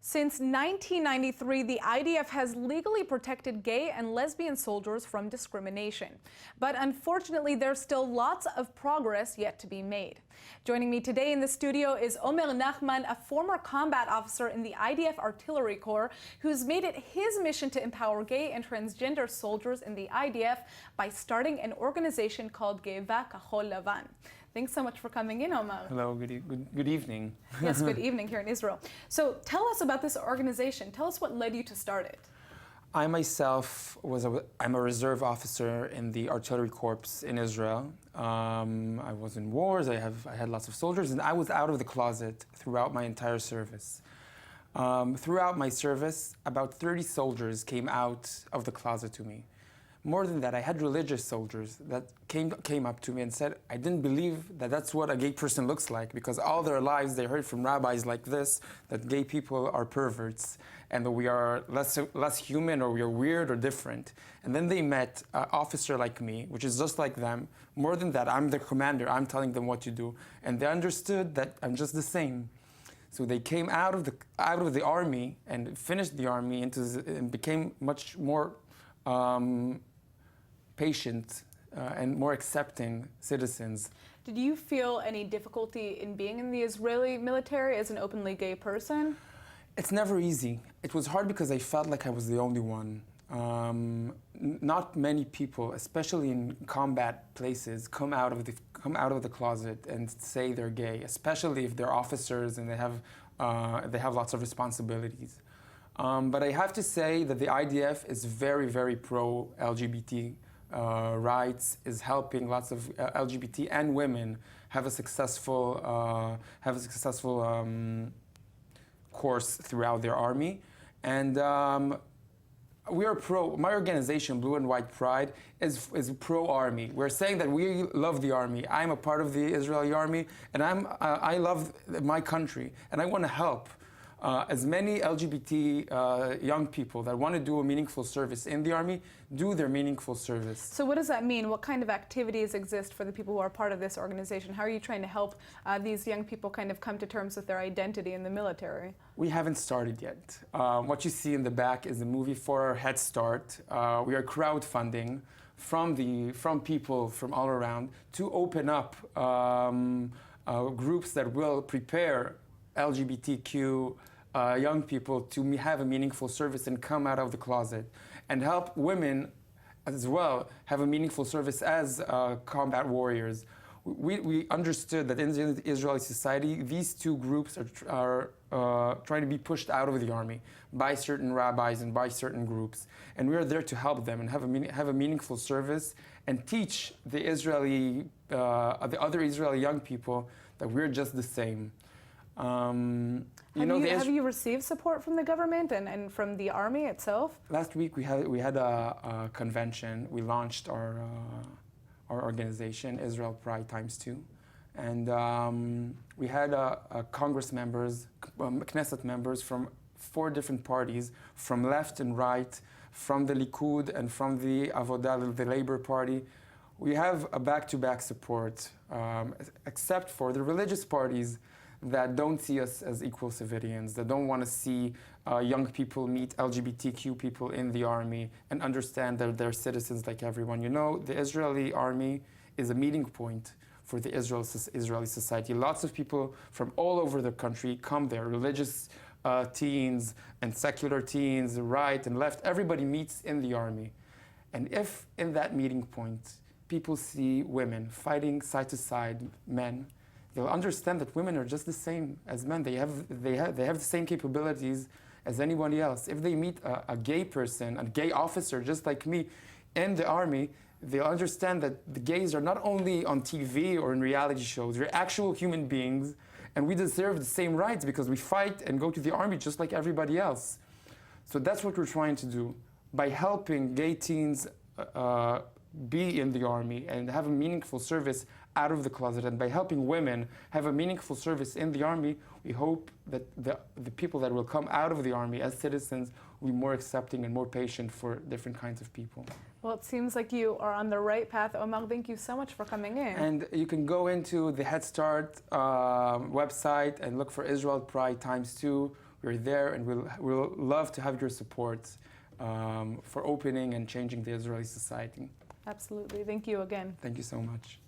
Since 1993, the IDF has legally protected gay and lesbian soldiers from discrimination. But unfortunately, there's still lots of progress yet to be made. Joining me today in the studio is Omer Nahmany, a former combat officer in the IDF Artillery Corps, who's made it his mission to empower gay and transgender soldiers in the IDF by starting an organization called Ge-eva-Kachol-Lavan. Thanks so much for coming in, Omer. Hello, good evening. Yes, good evening here in Israel. So tell us about this organization. Tell us what led you to start it. I myself I'm a reserve officer in the Artillery Corps in Israel. I was in wars, I had lots of soldiers, and I was out of the closet throughout my entire service. Throughout my service, about 30 soldiers came out of the closet to me. More than that, I had religious soldiers that came up to me and said, I didn't believe that that's what a gay person looks like, because all their lives they heard from rabbis like this, that gay people are perverts and that we are less human, or we are weird or different. And then they met an officer like me, which is just like them. More than that, I'm their commander, I'm telling them what to do. And they understood that I'm just the same. So they came out of the army and finished the army and became much more patient and more accepting citizens. Did you feel any difficulty in being in the Israeli military as an openly gay person? It's never easy. It was hard because I felt like I was the only one. Not many people, especially in combat places, come out of the closet and say they're gay, especially if they're officers and they have lots of responsibilities. But I have to say that the IDF is very, very pro-LGBT rights, is helping lots of LGBT and women have a successful course throughout their army. And we are my organization, Blue and White Pride, is pro-army. We're saying that we love the army. I'm a part of the Israeli army, and I love my country, and I want to help as many LGBT young people that want to do a meaningful service in the army do their meaningful service. So what does that mean? What kind of activities exist for the people who are part of this organization? How are you trying to help these young people kind of come to terms with their identity in the military? We haven't started yet. What you see in the back is a movie for our Head Start. We are crowdfunding from people from all around to open up groups that will prepare LGBTQ young people to have a meaningful service and come out of the closet, and help women as well have a meaningful service as combat warriors. We understood that in the Israeli society, these two groups are trying to be pushed out of the army by certain rabbis and by certain groups, and we are there to help them and have a meaningful service and teach the other Israeli young people that we're just the same. Have you received support from the government and from the army itself? Last week we had a convention. We launched our organization, Israel Pride ×2, and we had Congress members, Knesset members from 4 different parties, from left and right, from the Likud and from the Avodah, the Labor Party. We have a back-to-back support, except for the religious parties that don't see us as equal civilians, that don't want to see young people meet LGBTQ people in the army and understand that they're citizens like everyone. You know, the Israeli army is a meeting point for the Israeli society. Lots of people from all over the country come there, religious teens and secular teens, right and left, everybody meets in the army. And if in that meeting point people see women fighting side to side, men, they'll understand that women are just the same as men. They have the same capabilities as anybody else. If they meet a gay person, a gay officer just like me in the army, they'll understand that the gays are not only on TV or in reality shows, they're actual human beings, and we deserve the same rights because we fight and go to the army just like everybody else. So that's what we're trying to do. By helping gay teens be in the army and have a meaningful service out of the closet, and by helping women have a meaningful service in the army, we hope that the people that will come out of the army as citizens will be more accepting and more patient for different kinds of people. Well, it seems like you are on the right path, Omer. Thank you so much for coming in. And you can go into the Head Start website and look for Israel Pride ×2. we're there, and we'll love to have your support for opening and changing the Israeli society. Absolutely. Thank you again. Thank you so much.